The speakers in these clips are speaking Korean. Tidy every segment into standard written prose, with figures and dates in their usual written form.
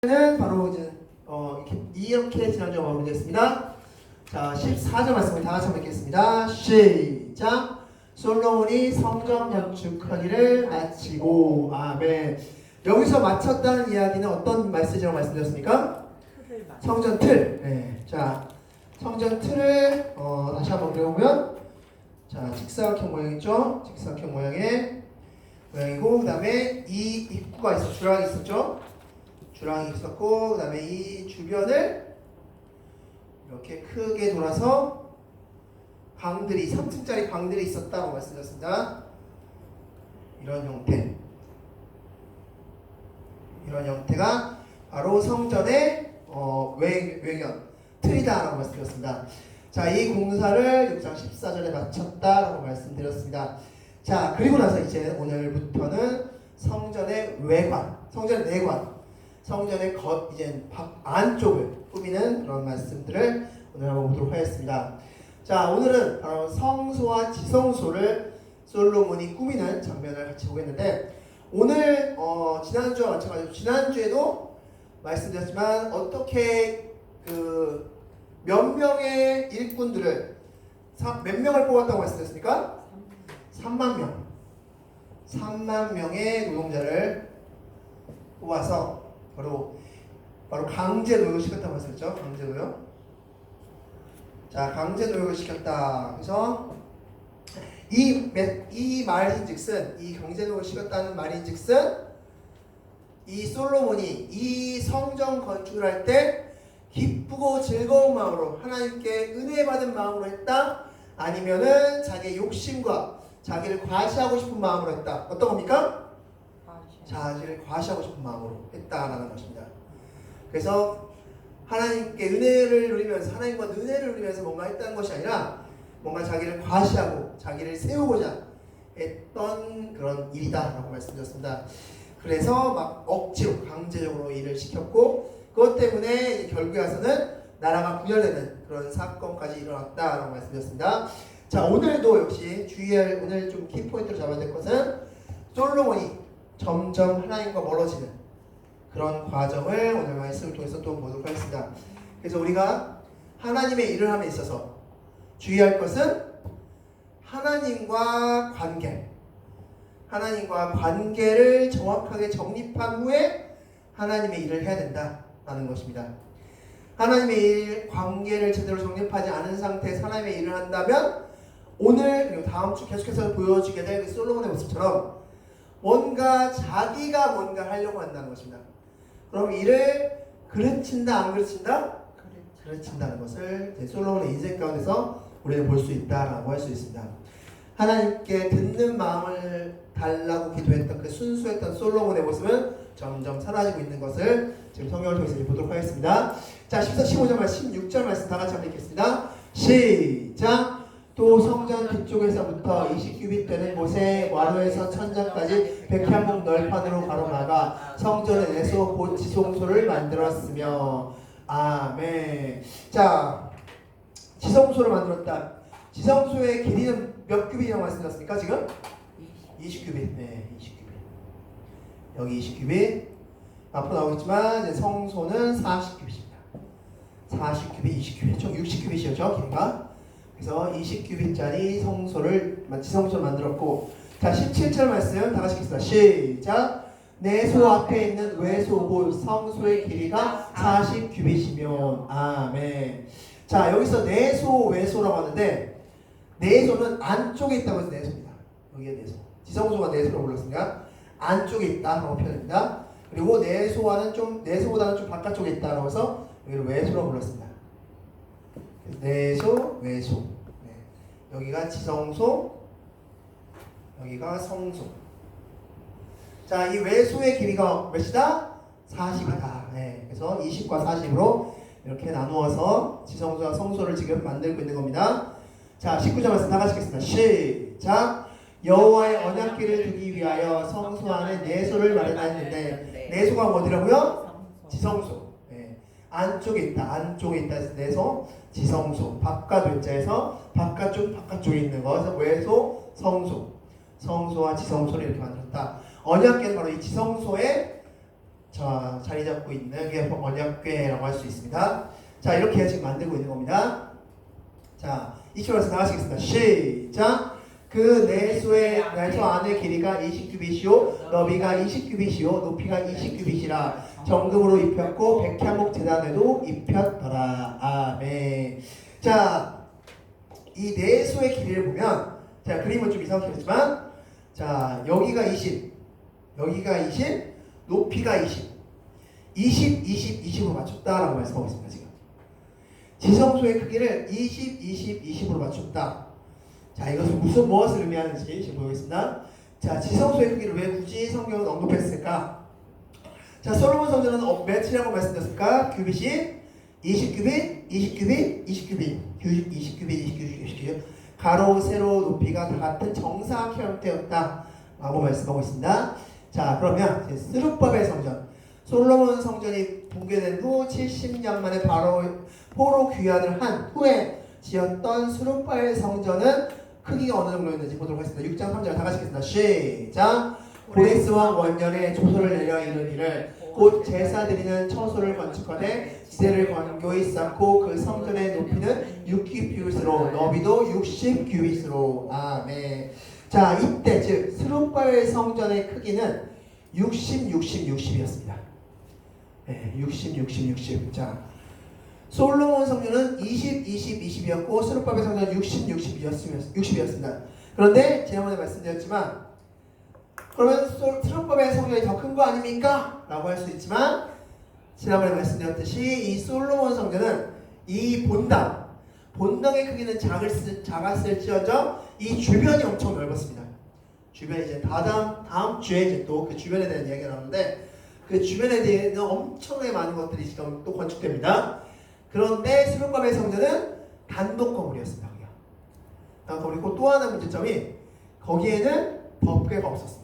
는 바로 이제 이렇게 지난주에 마무리됐습니다. 자, 14절 말씀을 다 같이 한번 읽겠습니다. 시작. 솔로몬이 성전 건축하기를 마치고. 아멘. 여기서 마쳤다는 이야기는 어떤 메시지라고 말씀드렸습니까? 성전 틀. 네. 자, 성전 틀을 다시 한번 그려보면, 자, 직사각형 모양이죠. 직사각형 모양이고, 그 다음에 이 입구가 있었죠. 주랑이 있었죠. 주랑이 있었고, 그 다음에 이 주변을 이렇게 크게 돌아서 방들이 3층짜리 방들이 있었다고 말씀드렸습니다. 이런 형태가 바로 성전의 외경 틀이다라고 말씀드렸습니다. 자, 이 공사를 6장 14절에 마쳤다라고 말씀드렸습니다. 자, 그리고 나서 이제 오늘부터는 성전의 외관, 성전의 내관, 성전의 이제 안쪽을 꾸미는 그런 말씀들을 오늘 한번 보도록 하겠습니다. 자, 오늘은 바로 성소와 지성소를 솔로몬이 꾸미는 장면을 같이 보겠는데, 오늘 지난주와 마찬가지로 지난주에도 말씀드렸지만 어떻게 몇 명의 일꾼들을 몇 명을 뽑았다고 말씀드렸습니까? 3만 명. 3만 명의 노동자를 뽑아서 바로 강제 노역을 시켰다고 했었죠. 강제 노역. 자, 강제 노역을 시켰다. 그래서 이 말인즉슨, 이 강제 노역을 시켰다는 말인즉슨, 이 솔로몬이 이 성전 건축을 할 때 기쁘고 즐거운 마음으로 하나님께 은혜 받은 마음으로 했다, 아니면은 자기의 욕심과 자기를 과시하고 싶은 마음으로 했다. 어떤 겁니까? 자기를 과시하고 싶은 마음으로 했다라는 것입니다. 그래서 하나님께 은혜를 누리면서, 하나님과 은혜를 누리면서 뭔가 했다는 것이 아니라 뭔가 자기를 과시하고 자기를 세우고자 했던 그런 일이다라고 말씀드렸습니다. 그래서 막 억지로 강제적으로 일을 시켰고, 그것 때문에 이제 결국에 와서는 나라가 분열되는 그런 사건까지 일어났다라고 말씀드렸습니다. 자, 오늘도 역시 주의할, 오늘 좀 키포인트로 잡아야 될 것은 솔로몬이 점점 하나님과 멀어지는 그런 과정을 오늘 말씀을 통해서 또 보도록 하겠습니다. 그래서 우리가 하나님의 일을 함에 있어서 주의할 것은 하나님과 관계를 정확하게 정립한 후에 하나님의 일을 해야 된다라는 것입니다. 하나님의 관계를 제대로 정립하지 않은 상태에서 하나님의 일을 한다면 오늘 그리고 다음 주 계속해서 보여주게 될 솔로몬의 모습처럼 자기가 뭔가 하려고 한다는 것입니다. 그럼 이를 그르친다, 안 그르친다? 그르친다는 것을 솔로몬의 인생 가운데서 우리는 볼 수 있다라고 할 수 있습니다. 하나님께 듣는 마음을 달라고 기도했던 그 순수했던 솔로몬의 모습은 점점 사라지고 있는 것을 지금 성경을 통해서 보도록 하겠습니다. 자, 14, 15절 말씀, 16절 말씀 다 같이 한번 읽겠습니다. 시작! 또 성전 뒤쪽에서부터 20규빗 되는 곳에 와로에서 천장까지 100향목 널판으로 가로막아 성전의 내소 곧 지성소를 만들었으며. 아멘. 자, 지성소를 만들었다. 지성소의 길이는 몇 규빗이라고 말씀드렸습니까? 지금? 20규빗. 네, 20규빗. 여기 20규빗. 앞으로 나오겠지만 이제 성소는 40규빗입니다. 40규빗, 20규빗. 총 60규빗이었죠, 길이가. 그래서 20규빗짜리 지성소를 만들었고, 자, 17절 말씀 다 같이 읽겠습니다. 시작! 내소 앞에 있는 외소 곧 성소의 길이가 40규빗이며. 아멘. 자, 여기서 내소, 외소라고 하는데, 내소는 안쪽에 있다고 해서 내소입니다. 여기에 내소. 지성소가 내소라고 불렀습니다. 안쪽에 있다라고 표현합니다. 그리고 내소보다는 좀 바깥쪽에 있다라고 해서 여기를 외소라고 불렀습니다. 내소, 외소. 네. 여기가 지성소, 여기가 성소. 자, 이 외소의 길이가 몇이다? 40이다. 네. 그래서 20과 40으로 이렇게 나누어서 지성소와 성소를 지금 만들고 있는 겁니다. 자, 19절 말씀 다 같이 읽겠습니다. 시작! 여호와의 언약궤를 두기 위하여 성소 안에 내소를 마련하였는데, 내소가 뭐더라고요? 지성소. 안쪽에 있다 해서 내소, 지성소. 바깥 외자에서 바깥쪽에 있는 것에서 외소, 성소. 성소와 지성소를 이렇게 만들었다. 언약궤는 바로 이 지성소의 자, 자리 잡고 있는 게 언약궤라고 할 수 있습니다. 자, 이렇게 지금 만들고 있는 겁니다. 자, 이쪽으로 다 하시겠습니다. 시작! 그 내소의 내소 안의 길이가 20규빗이요 너비가 20규빗이요 높이가 20규빗이라 정금으로 입혔고 백향목 제단에도 입혔더라. 아멘. 자, 이 내소의 길이를 보면 자, 그림은 좀 이상하게 그렸지만 자, 여기가 20 여기가 20 높이가 20 20로 맞췄다라고 말씀하고 있습니다. 지금 지성소의 크기를 20로 맞췄다. 자, 이것은 무엇을 의미하는지 지금 보겠습니다. 자, 지성소의 크기를 왜 굳이 성경은 언급했을까? 자, 솔로몬 성전은 몇이라고 말씀드렸을까? 규빗이 20규빗, 20규빗, 20규빗, 20규빗. 가로, 세로, 높이가 다 같은 정사각 형태였다 라고 말씀하고 있습니다. 자, 그러면 스룹바벨 성전, 솔로몬 성전이 붕괴된 후 70년 만에 바로 포로 귀환을 한 후에 지었던 스룹바벨 성전은 크기가 어느 정도였는지 보도록 하겠습니다. 6장 3절 다 같이 읽겠습니다. 시작! 고레스 왕 원년에 조소를 내려 이르기를 곧 제사 드리는 처소를 건축하되 지대를 건교히 쌓고 그 성전의 높이는 6규빗으로 너비도 60규빗으로. 아멘. 자, 이때 즉 스룹바벨 성전의 크기는 60이었습니다. 네, 60. 자, 솔로몬 성전은 20이었고 스룹바벨 성전은 60이었습니다. 그런데 지난번에 말씀드렸지만 그러면 스룹바벨 성전이 더 큰 거 아닙니까? 라고 할 수 있지만 지난번에 말씀드렸듯이 이 솔로몬 성전은 이 본당의 크기는 작았을지언정 이 주변이 엄청 넓었습니다. 주변에 이제 다음 주에 이제 또 그 주변에 대한 이야기가 나오는데 그 주변에 대한 엄청나게 많은 것들이 지금 또 건축됩니다. 그런데 스룹바벨 성전은 단독 건물이었습니다. 그리고 또 하나 문제점이 거기에는 법궤가 없었습니다.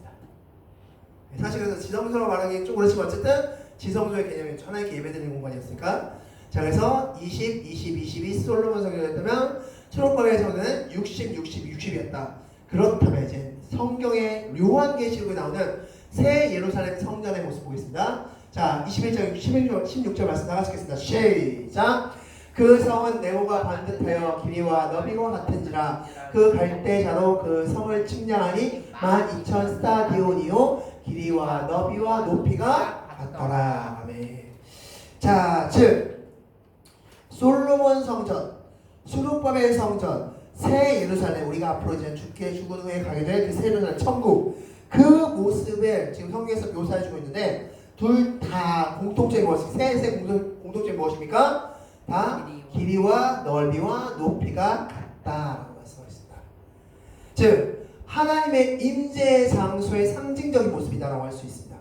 사실 그래서 지성소라고 말하기 좀 그렇지만 어쨌든 지성소의 개념이 하나님께 예배드리는 공간이었으니까 자, 그래서 22 솔로몬 성전이었다면 스룹바벨 성전은 60이었다. 그렇다면 이제 성경의 요한계시록에 나오는 새 예루살렘 성전의 모습 보겠습니다. 자, 21장 16절 말씀 나가시겠습니다. 시작! 그 성은 네모가 반듯하여 길이와 너비와 같은지라 그 갈대자로 그 성을 측량하니 12,000 스타디온이요 길이와 너비와 높이가 같더라. 아멘. 자, 즉 솔로몬 성전, 스룹바벨 성전, 새 예루살렘, 우리가 앞으로 이제 죽은 후에 가게 될 그 새 예루살렘 천국, 그 모습을 지금 성경에서 묘사해주고 있는데 둘 다 공통점이 무엇입니까? 새 공통점이 무엇입니까? 다 길이와 넓이와 높이가 같다라고 말씀하셨습니다. 즉 하나님의 임재 장소의 상징적인 모습이다라고 할 수 있습니다.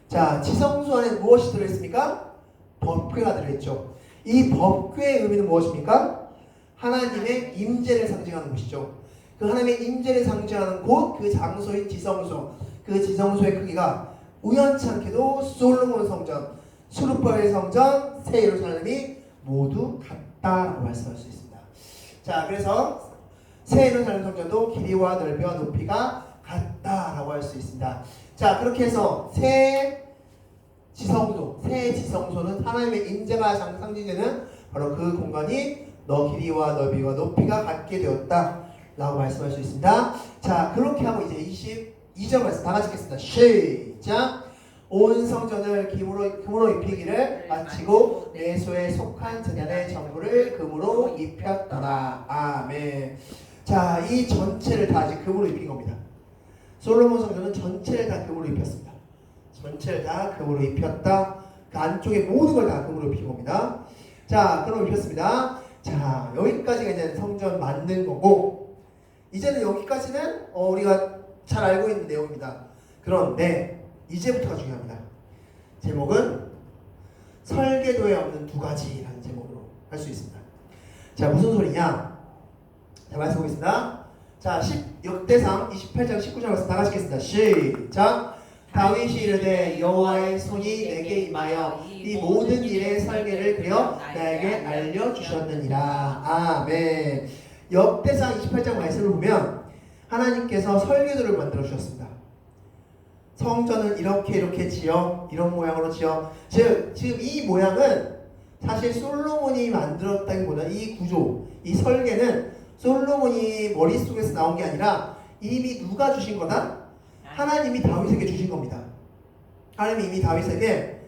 자, 지성소 안에 무엇이 들어있습니까? 법궤가 들어있죠. 이 법궤의 의미는 무엇입니까? 하나님의 임재를 상징하는 곳이죠. 그 하나님의 임재를 상징하는 곳, 그 장소인 지성소, 그 지성소의 크기가 우연치 않게도 솔로몬 성전, 스룹바벨 성전, 새 예루살렘이 모두 같다라고 말씀할 수 있습니다. 자, 그래서 새 예루살렘 성전도 길이와 넓이와 높이가 같다라고 할 수 있습니다. 자, 그렇게 해서 새 지성소는 하나님의 임재가 상징되는 바로 그 공간이 너 길이와 넓이와 높이가 같게 되었다라고 말씀할 수 있습니다. 자, 그렇게 하고 이제 22절 말씀 다 같이 읽겠습니다. 시작! 온 성전을 금으로 입히기를 마치고 내소에 속한 제단의 전부를 금으로 입혔더라. 아멘. 자, 이 전체를 다 이제 금으로 입힌 겁니다. 솔로몬 성전은 전체를 다 금으로 입혔습니다. 전체를 다 금으로 입혔다. 그 안쪽에 모든 걸 다 금으로 입힌 겁니다. 자, 금으로 입혔습니다. 자, 여기까지가 이제 성전 만든 거고, 이제는 여기까지는 우리가 잘 알고 있는 내용입니다. 그런데 이제부터가 중요합니다. 제목은 설계도에 없는 두 가지라는 제목으로 할 수 있습니다. 자, 무슨 소리냐? 자, 말씀하겠습니다. 자, 역대상 28장 19절 말씀 다 같이 읽겠습니다. 시작! 다윗이 이르되 여호와의 손이 내게 임하여 이 모든 일의 설계를 그려 나에게 알려주셨느니라. 아멘. 역대상 28장 말씀을 보면 하나님께서 설계도를 만들어 주셨습니다. 성전을 이렇게 지어, 이런 모양으로 지어. 즉 지금 이 모양은 사실 솔로몬이 만들었다기보다 이 구조, 이 설계는 솔로몬이 머릿속에서 나온 게 아니라 이미 누가 주신 거다? 하나님이 다윗에게 주신 겁니다. 하나님이 이미 다윗에게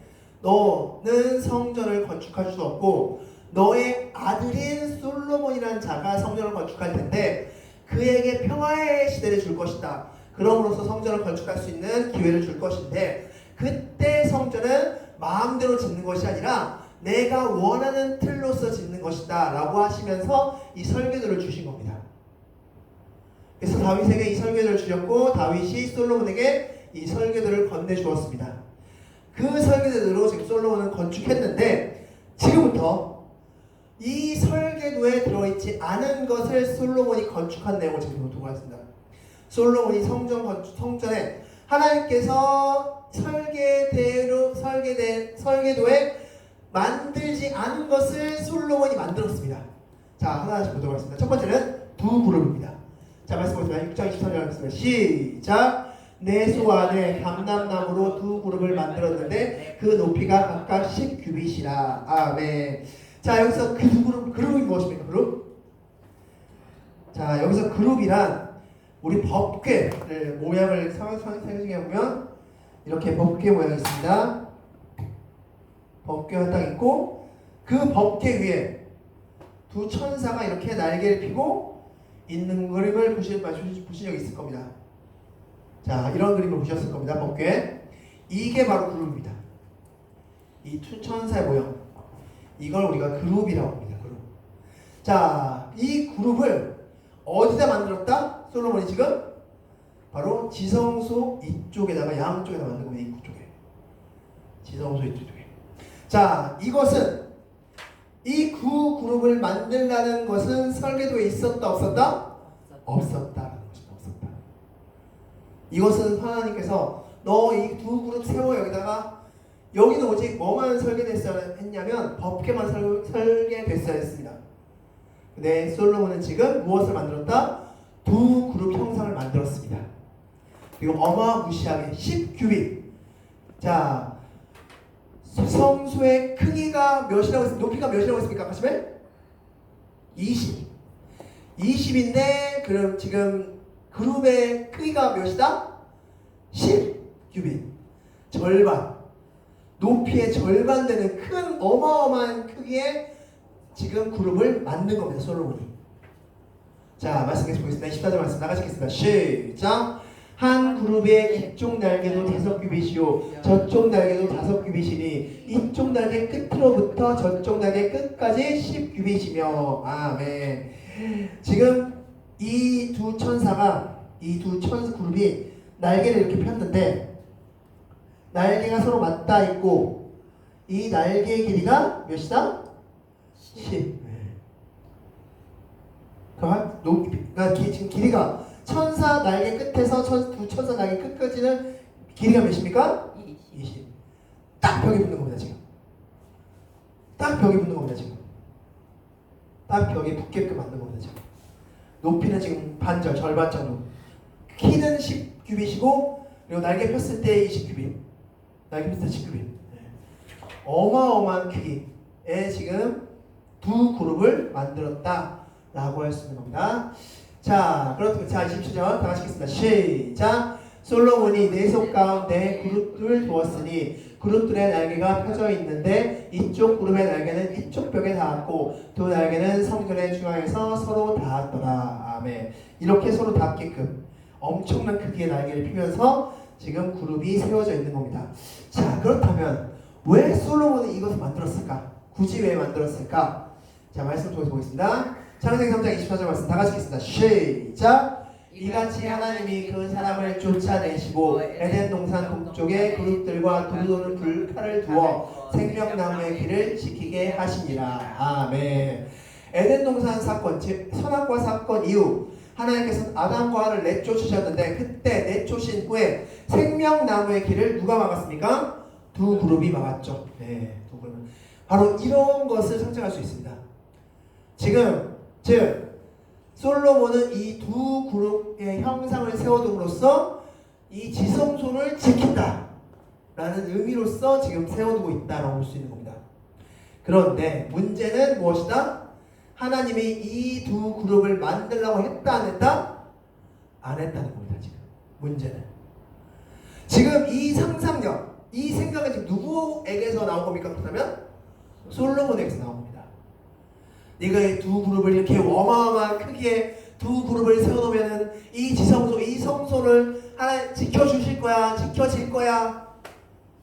너는 성전을 건축할 수 없고 너의 아들인 솔로몬이라는 자가 성전을 건축할 텐데 그에게 평화의 시대를 줄 것이다. 그럼으로써 성전을 건축할 수 있는 기회를 줄 것인데 그때 성전은 마음대로 짓는 것이 아니라 내가 원하는 틀로서 짓는 것이다 라고 하시면서 이 설계도를 주신 겁니다. 그래서 다윗에게 이 설계도를 주셨고 다윗이 솔로몬에게 이 설계도를 건네주었습니다. 그 설계도로 지금 솔로몬은 건축했는데 지금부터 이 설계도에 들어있지 않은 것을 솔로몬이 건축한 내용을 지금 보도록 하겠습니다. 솔로몬이 성전에 하나님께서 설계도에 만들지 않은 것을 솔로몬이 만들었습니다. 자, 하나씩 보도록 하겠습니다. 첫 번째는 두 그룹입니다. 자, 말씀 보겠습니다. 6장 23절 하겠습니다. 시작! 내 소 안에 감람나무로 두 그룹을 만들었는데 그 높이가 각각 10규빗이라. 아멘. 자, 여기서 그 두 그룹이 무엇입니까? 그룹? 자, 여기서 그룹이란 우리 법궤를 모양을 상징해 보면 이렇게 법궤 모양이 있습니다. 법궤가 딱 있고 그 법궤 위에 두 천사가 이렇게 날개를 피고 있는 그림을 보신 적이 있을 겁니다. 자, 이런 그림을 보셨을 겁니다. 법궤. 이게 바로 그룹입니다. 이 두 천사의 모양. 이걸 우리가 그룹이라고 합니다. 그룹. 자, 이 그룹을 어디다 만들었다? 솔로몬이 지금 바로 지성소 이쪽에다가 양쪽에다 만든 겁니다. 입구 쪽에. 지성소 이쪽에. 자, 이것은 이 두 그룹을 만들라는 것은 설계도에 있었다 없었다? 없었다라는 것입니다. 없었다. 이것은 하나님께서 너 이 두 그룹 세워 여기다가 여기는 오직 뭐만 설계됐어야 했냐면 법궤만 설계됐어야 했습니다. 근데 솔로몬은 지금 무엇을 만들었다? 두 그룹 형상을 만들었습니다. 그리고 어마무시하게 10규빗. 자, 성소의 크기가 몇이라고 했습니까? 높이가 몇이라고 했습니까? 아까 처음에? 20. 20인데 그럼 지금 그룹의 크기가 몇이다? 10규빗. 절반. 높이의 절반 되는 큰 어마어마한 크기의 지금 그룹을 만든 겁니다. 솔로몬이. 자, 말씀 계속 보겠습니다. 14절 말씀 나가시겠습니다. 시작! 한 그룹의 이쪽 날개도 5규빗이요 저쪽 날개도 5규빗이니 이쪽 날개 끝으로부터 저쪽 날개 끝까지 10규빗이며 아멘. 지금 이 두 천사가 이 두 그룹이 날개를 이렇게 폈는데 날개가 서로 맞닿아 있고 이 날개의 길이가 몇이다? 10. 그러니까 지금 길이가 천사 날개 끝에서 두 천사 날개 끝까지는 길이가 몇입니까? 20. 딱 벽에 붙는 겁니다. 지금. 딱 벽에 붙는 겁니다. 지금. 딱 벽에 붙게끔 만든 겁니다. 지금. 높이는 지금 반절, 절반 정도. 키는 10규빗이고 그리고 날개 폈을 때 20규빗. 날개 폈을 때 10규빗. 어마어마한 크기에 지금 두 그룹을 만들었다라고 할 수 있는 겁니다. 자, 그렇다면 자 27절 다 같이 읽겠습니다. 시작! 솔로몬이 네 속 가운데 그룹들을 두었으니 그룹들의 날개가 펴져 있는데 이쪽 그룹의 날개는 이쪽 벽에 닿았고 두 날개는 성전의 중앙에서 서로 닿았더라. 아멘. 이렇게 서로 닿게끔 엄청난 크기의 날개를 피면서 지금 그룹이 세워져 있는 겁니다. 자, 그렇다면 왜 솔로몬이 이것을 만들었을까? 굳이 왜 만들었을까? 자, 말씀 통해서 보겠습니다. 창세기 3장 24절 말씀 다 같이 읽겠습니다. 시작! 이같이 하나님이 그 사람을 쫓아내시고 에덴 동산 동쪽에 그룹들과 두루도는 불칼을 두어 생명나무의 길을 지키게 하시니라. 아멘. 에덴 동산 사건, 즉 선악과 사건 이후 하나님께서 아담과 하와를 내쫓으셨는데 그때 내쫓으신 후에 생명나무의 길을 누가 막았습니까? 두 그룹이 막았죠. 네, 두 그룹. 바로 이런 것을 상징할 수 있습니다. 지금 즉 솔로몬은 이 두 그룹의 형상을 세워둠으로써 이 지성소를 지킨다 라는 의미로서 지금 세워두고 있다라고 볼 수 있는 겁니다. 그런데 문제는 무엇이다? 하나님이 이 두 그룹을 만들라고 했다 안 했다? 안 했다는 겁니다. 지금 문제는 지금 이 상상력, 이 생각은 지금 누구에게서 나온 겁니까? 그렇다면 솔로몬에게서 나온 겁니다. 네가 이 두 그룹을 이렇게 어마어마한 크기의 두 그룹을 세워놓으면 이 지성소, 이 성소를 하나님 지켜주실 거야, 지켜질 거야.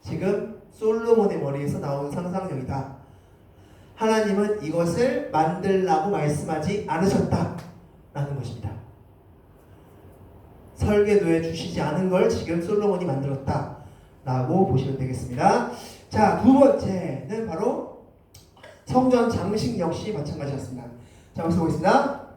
지금 솔로몬의 머리에서 나온 상상력이다. 하나님은 이것을 만들라고 말씀하지 않으셨다라는 것입니다. 설계도에 주시지 않은 걸 지금 솔로몬이 만들었다라고 보시면 되겠습니다. 자, 두 번째는 바로 성전 장식 역시 마찬가지였습니다. 자, 박수 보겠습니다.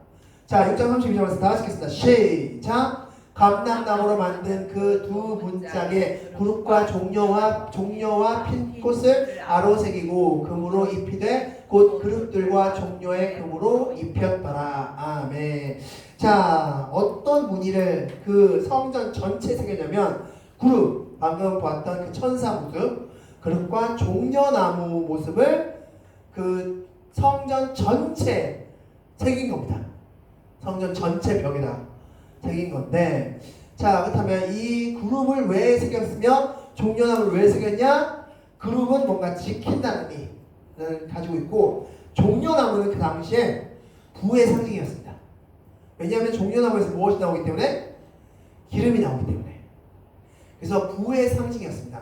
자, 6장 32절에서 다 같이 읽겠습니다. 시작! 감람나무로 만든 그 두 문짝에 그룹과 종려와 핀꽃을 아로 새기고 금으로 입히되 곧 그룹들과 종려의 금으로 입혔더라. 아멘. 자, 어떤 무늬를 그 성전 전체에 새겼냐면 그룹, 방금 보았던 그 천사 모습, 그룹과 종려나무 모습을 그 성전 전체에 새긴 겁니다. 성전 전체 벽에다 새긴 건데, 자, 그렇다면 이 그룹을 왜 새겼으며 종려나무를 왜 새겼냐? 그룹은 뭔가 지킨다는 의미를 가지고 있고, 종려나무는 그 당시에 부의 상징이었습니다. 왜냐하면 종려나무에서 무엇이 나오기 때문에? 기름이 나오기 때문에. 그래서 부의 상징이었습니다.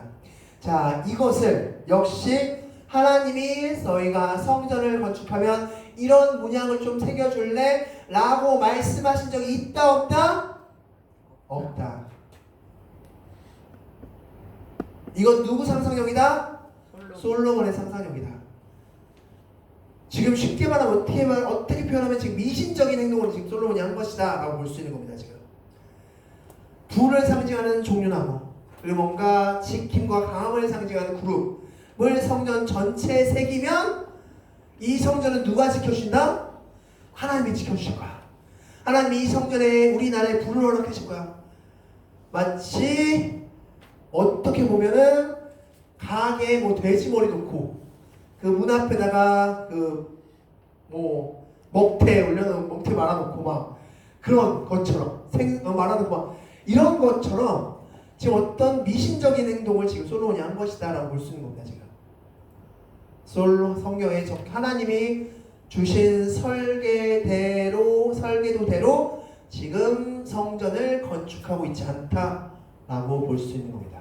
자, 이것을 역시 하나님이 너희가 성전을 건축하면 이런 문양을 좀 새겨줄래? 라고 말씀하신 적이 있다 없다? 없다. 이건 누구 상상력이다? 솔로몬의 상상력이다. 지금 쉽게 말하면 어떻게 표현하면 지금 미신적인 행동을 지금 솔로몬이 한 것이다 라고 볼 수 있는 겁니다. 지금 불을 상징하는 종려나무, 그리고 뭔가 지킴과 강함을 상징하는 그룹을 성전 전체에 새기면 이 성전은 누가 지켜주신다? 하나님이 지켜주실 거야. 하나님이 이 성전에 우리나라에 불을 허락해 줄 거야. 마치 어떻게 보면은 가게에 뭐 돼지머리 놓고 그 문 앞에다가 그 뭐 먹태 올려놓은 먹태 말아놓고 막 그런 것처럼 말아놓고 막 이런 것처럼 지금 어떤 미신적인 행동을 지금 솔로몬이 한 것이다라고 볼 수 있는 겁니다. 지금 성경에 하나님이 주신 설계도대로 지금 성전을 건축하고 있지 않다라고 볼 수 있는 겁니다.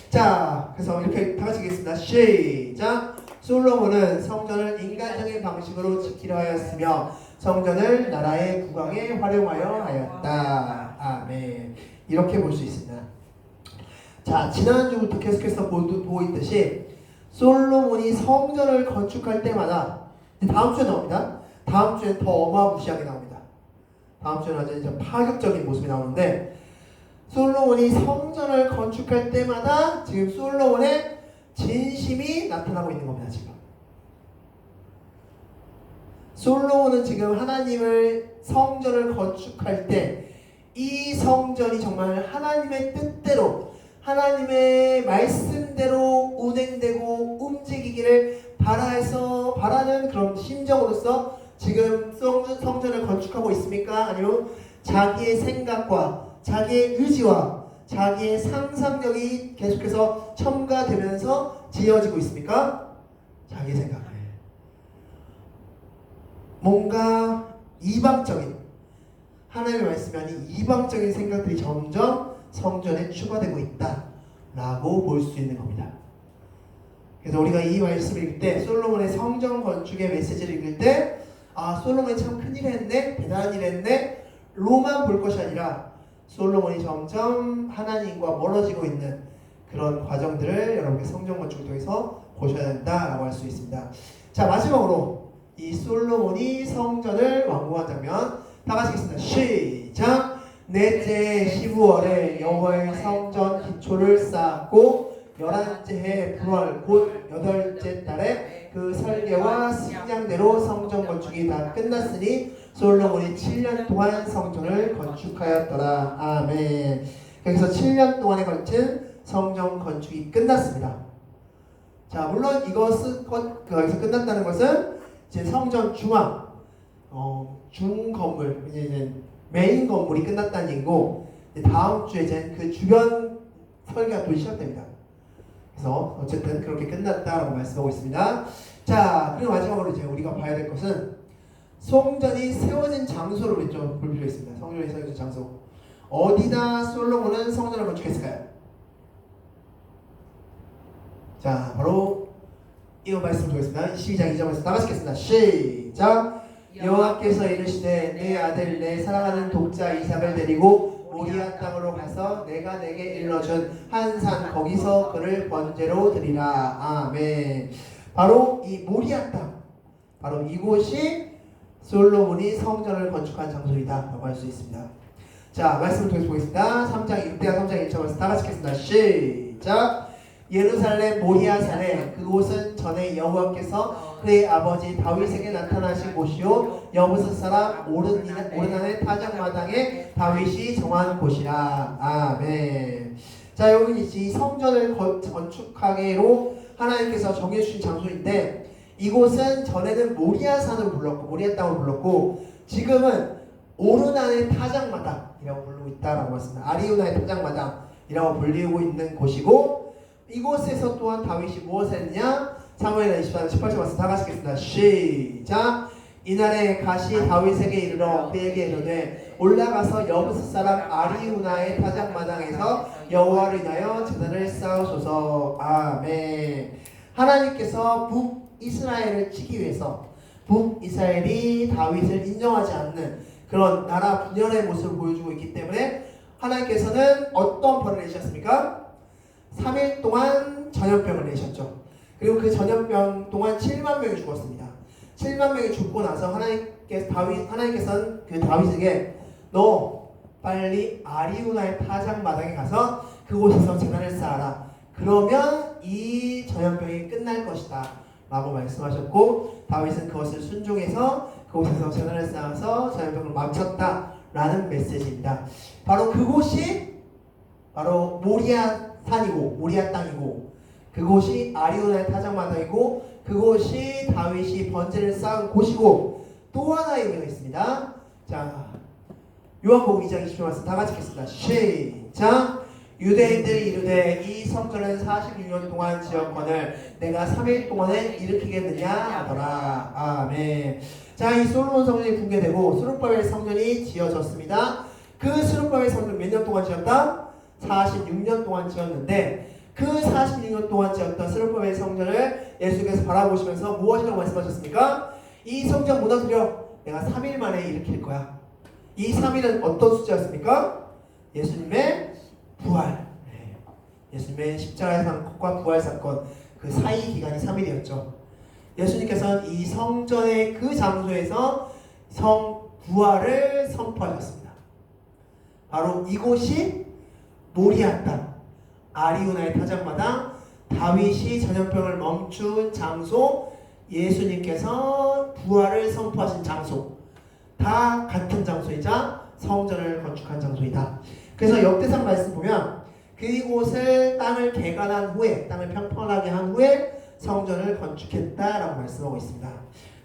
자, 그래서 이렇게 다 같이 하겠습니다. 시작! 솔로몬은 성전을 인간적인 방식으로 지키려 하였으며 성전을 나라의 국왕에 활용하여 하였다. 아멘. 이렇게 볼 수 있습니다. 자, 지난주부터 계속해서 보고 있듯이 솔로몬이 성전을 건축할 때마다 다음 주에 나옵니다. 다음 주에 더 어마무시하게 나옵니다. 다음 주에는 아주 이제 파격적인 모습이 나오는데 솔로몬이 성전을 건축할 때마다 지금 솔로몬의 진심이 나타나고 있는 겁니다. 지금 솔로몬은 지금 하나님을 성전을 건축할 때 이 성전이 정말 하나님의 뜻대로 하나님의 말씀대로 운행되고 움직이기를 바라는 그런 심정으로서 지금 성전을 건축하고 있습니까? 아니면 자기의 생각과 자기의 의지와 자기의 상상력이 계속해서 첨가되면서 지어지고 있습니까? 자기 생각. 뭔가 이방적인 하나님의 말씀이 아닌 이방적인 생각들이 점점 성전에 추가되고 있다라고 볼 수 있는 겁니다. 그래서 우리가 이 말씀을 읽을 때 솔로몬의 성전 건축의 메시지를 읽을 때 솔로몬이 참 큰일 했네, 대단한 일 했네 로만 볼 것이 아니라 솔로몬이 점점 하나님과 멀어지고 있는 그런 과정들을 여러분께 성전 건축을 통해서 보셔야 된다라고 할 수 있습니다. 자, 마지막으로 이 솔로몬이 성전을 완공한 장면 다 같이 읽겠습니다. 시작! 넷째 12월에 여호와의 성전 기초를 쌓았고 11째 해 9월 곧 8째 달에 그 설계와 승량대로 성전 건축이 다 끝났으니 솔로몬이 7년 동안 성전을 건축하였더라. 아멘. 그래서 7년 동안에 걸친 성전 건축이 끝났습니다. 자, 물론 이것은 거기서 끝났다는 것은 이제 성전 중앙, 중 건물, 이제 메인 건물이 끝났다는 얘기고, 다음 주에 이제 그 주변 설계가 또 시작됩니다. 그래서 어쨌든 그렇게 끝났다라고 말씀하고 있습니다. 자, 그리고 마지막으로 이제 우리가 봐야 될 것은 성전이 세워진 장소를 우리 좀 볼 필요가 있습니다. 성전이 세워진 장소. 어디다 솔로몬은 성전을 건축했을까요? 자, 바로 이거 말씀 보겠습니다. 시작 2절에서 다 같이 읽겠습니다. 시작. 여호와께서 이르시되 내 아들 내 사랑하는 독자 이삭을 데리고 모리아 땅으로 가서 내가 내게 일러준 한 산 거기서 그를 번제로 드리라. 아멘. 바로 이 모리아 땅, 바로 이곳이 솔로몬이 성전을 건축한 장소이다 라고 할 수 있습니다. 자, 말씀을 통해서 보겠습니다. 3장 6대와 3장 1절에서 다 같이 읽겠습니다. 시작. 예루살렘 모리아 산에 그곳은 전에 여호와께서 그의 아버지 다윗에게 나타나신 곳이요 여부스 사람 오르난의 타작마당에 다윗이 정한 곳이라. 아멘. 자, 여기 이 성전을 건축하기로 하나님께서 정해주신 장소인데, 이곳은 전에는 모리아 산으로 불렀고 모리아 땅으로 불렀고 지금은 오르난의 타작마당이라고 부르고 있다라고 했습니다. 아리우나의 타작마당이라고 불리고 있는 곳이고, 이곳에서 또한 다윗이 무엇을 했냐? 사무엘하 24장 18절 말씀 다 같이 읽겠습니다. 시작. 이날에 가시 다윗에게 이르러 그에게 이르되 올라가서 여부스 사람 아리우나의 타작마당에서 여호와를 인하여 제단을 쌓으소서. 아멘. 하나님께서 북이스라엘을 치기 위해서 북이스라엘이 다윗을 인정하지 않는 그런 나라 분열의 모습을 보여주고 있기 때문에 하나님께서는 어떤 벌을 내셨습니까? 3일 동안 전염병을 내셨죠. 그리고 그 전염병 동안 7만 명이 죽었습니다. 7만 명이 죽고 나서 하나님께서는 그 다윗에게 너 빨리 아리우나의 타작마당에 가서 그곳에서 제단을 쌓아라. 그러면 이 전염병이 끝날 것이다 라고 말씀하셨고, 다윗은 그것을 순종해서 그곳에서 제단을 쌓아서 전염병을 멈췄다 라는 메시지입니다. 바로 그곳이 바로 모리아 산이고 모리아 땅이고, 그곳이 아리우나의 타작마당이고, 그곳이 다윗이 번제를 쌓은 곳이고, 또 하나의 의미가 있습니다. 자, 요한복음 2장 20절 말씀 다 같이 읽겠습니다. 시작. 유대인들이 이르되 이 성전은 46년 동안 지었거늘 내가 3일 동안에 일으키겠느냐 하더라. 아멘. 자, 이 솔로몬 성전이 붕괴되고 스룹바벨 성전이 지어졌습니다. 그 스룹바벨 성전 몇 년 동안 지었다? 46년 동안 지었는데, 그 46년 동안 지었던 스룹바벨 성전을 예수께서 바라보시면서 무엇이라고 말씀하셨습니까? 이 성전 무너뜨려 내가 3일 만에 일으킬 거야. 이 3일은 어떤 숫자였습니까? 예수님의 부활, 예수님의 십자가의 사건과 부활 사건, 그 사이 기간이 3일이었죠. 예수님께서는 이 성전의 그 장소에서 부활을 선포하셨습니다. 바로 이곳이 모리아 땅, 아리우나의 타작마당, 다윗이 전염병을 멈춘 장소, 예수님께서 부활을 선포하신 장소, 다 같은 장소이자 성전을 건축한 장소이다. 그래서 역대상 말씀 보면 그곳을 땅을 개간한 후에, 땅을 평평하게 한 후에 성전을 건축했다라고 말씀하고 있습니다.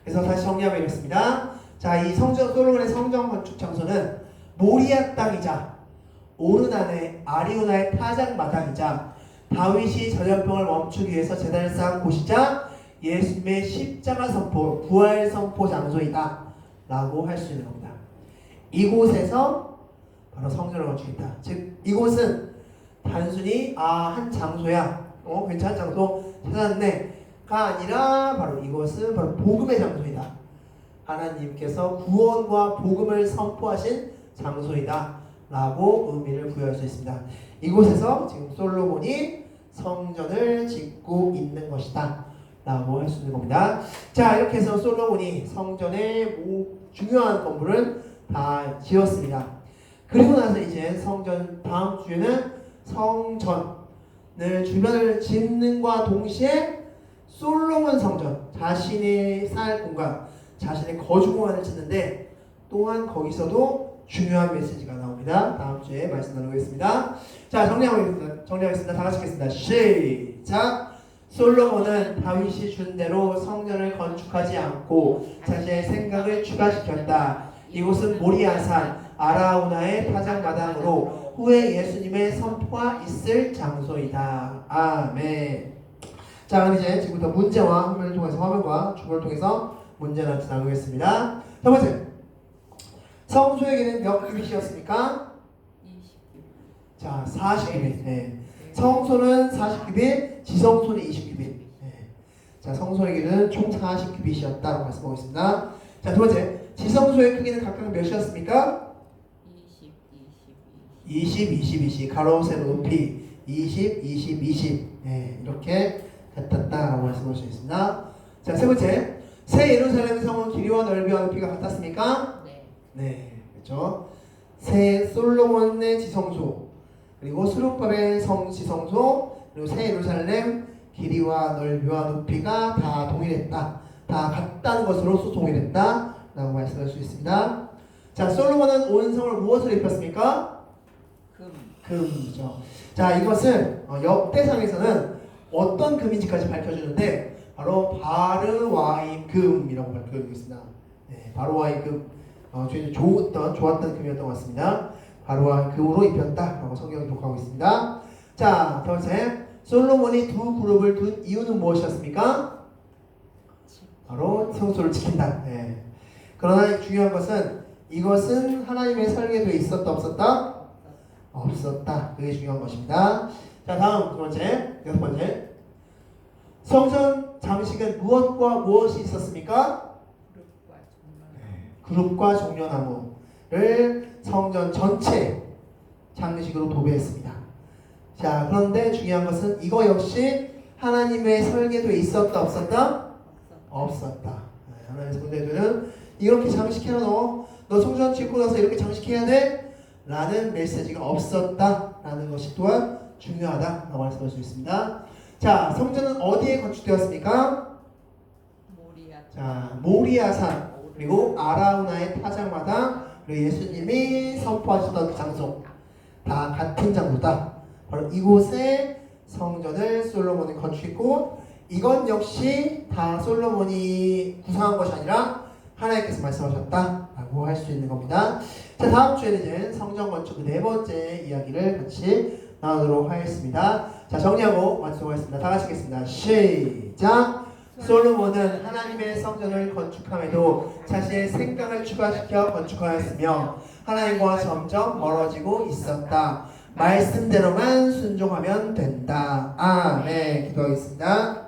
그래서 다시 정리하면 이렇습니다. 자, 이 솔로몬의 성전 건축 장소는 모리아 땅이자 오르난의 아리우나의 타작마당이자 다윗이 전염병을 멈추기 위해서 제단을 쌓은 곳이자 예수님의 십자가 선포, 부활 선포 장소이다 라고 할 수 있는 겁니다. 이곳에서 바로 성전을 건축했다. 즉 이곳은 단순히 한 장소야, 괜찮은 장소 찾았네가 아니라 바로 이곳은 바로 복음의 장소이다. 하나님께서 구원과 복음을 선포하신 장소이다 라고 의미를 부여할 수 있습니다. 이곳에서 지금 솔로몬이 성전을 짓고 있는 것이다 라고 할 수 있는 겁니다. 자, 이렇게 해서 솔로몬이 성전의 중요한 건물을 다 지었습니다. 그리고 나서 이제 성전, 다음 주에는 성전을 주변을 짓는과 동시에 솔로몬 성전, 자신의 살 공간, 자신의 거주 공간을 짓는데, 또한 거기서도 중요한 메시지가 나옵니다. 다음 주에 말씀 나누겠습니다. 자, 정리하겠습니다. 다 같이 하겠습니다. 시작! 솔로몬은 다윗이 준 대로 성전을 건축하지 않고 자신의 생각을 추가시켰다. 이곳은 모리아산 아라우나의 타작마당으로 후에 예수님의 선포가 있을 장소이다. 아멘. 자, 그럼 이제 지금부터 문제와 화면을 통해서 화면과 주보를 통해서 문제를 나누겠습니다. 첫 번째, 성소의 길이는 몇 규빗이었습니까? 20규빗. 자, 40규빗. 네. 성소는 40규빗, 지성소는 20규빗. 네. 자, 성소의 길이는 총 40규빗이었다고 말씀하고 있습니다. 자, 두 번째, 지성소의 크기는 각각 몇이었습니까? 20, 20, 20. 가로, 세로, 높이 20, 20, 20. 네, 이렇게 같았다라고 말씀할 수 있습니다. 자, 세 번째, 새 예루살렘 성은 길이와 넓이와 높이가 같았습니까? 네, 그렇죠. 새 솔로몬의 지성소, 그리고 스룹바벨 성 지성소, 그리고 새 예루살렘 길이와 넓이와 높이가 다 동일했다, 다 같다는 것으로서 동일했다라고 말씀할 수 있습니다. 자, 솔로몬은 온 성을 무엇으로 입혔습니까? 금이죠. 자, 이것을 역대상에서는 어떤 금인지까지 밝혀주는데 바로 바르와임 금이라고 밝혀주고 있습니다. 네, 바르와임 금, 굉장히 좋았던 금이었던 것 같습니다. 바로와 금으로 입혔다라고 성경이 기록하고 있습니다. 자, 두 번째, 솔로몬이 두 그룹을 둔 이유는 무엇이었습니까? 바로 성소를 지킨다. 네. 그러나 중요한 것은 이것은 하나님의 설계도에 있었다 없었다? 없었다. 그게 중요한 것입니다. 자, 다음 두 번째, 여섯 번째, 성전 장식은 무엇과 무엇이 있었습니까? 그룹과 종려나무를 성전 전체 장식으로 도배했습니다. 자, 그런데 중요한 것은 이거 역시 하나님의 설계도에 있었다 없었다? 없었다. 네, 하나님의 설계도는 이렇게 장식해라. 너 성전 짓고 나서 이렇게 장식해야 돼? 라는 메시지가 없었다라는 것이 또한 중요하다라고 말씀할 수 있습니다. 자, 성전은 어디에 건축되었습니까? 자, 모리아산, 그리고 아라우나의 타작마당, 그리고 예수님이 선포하셨던 장소, 다 같은 장소다. 바로 이곳에 성전을 솔로몬이 건축했고, 이건 역시 다 솔로몬이 구상한 것이 아니라 하나님께서 말씀하셨다라고 할 수 있는 겁니다. 자, 다음 주에는 이제 성전 건축 네 번째 이야기를 같이 나누도록 하겠습니다. 자, 정리하고 완성하겠습니다. 다 같이 하겠습니다. 시작! 솔로몬은 하나님의 성전을 건축함에도 자신의 생각을 추가시켜 건축하였으며 하나님과 점점 멀어지고 있었다. 말씀대로만 순종하면 된다. 아멘. 기도하겠습니다.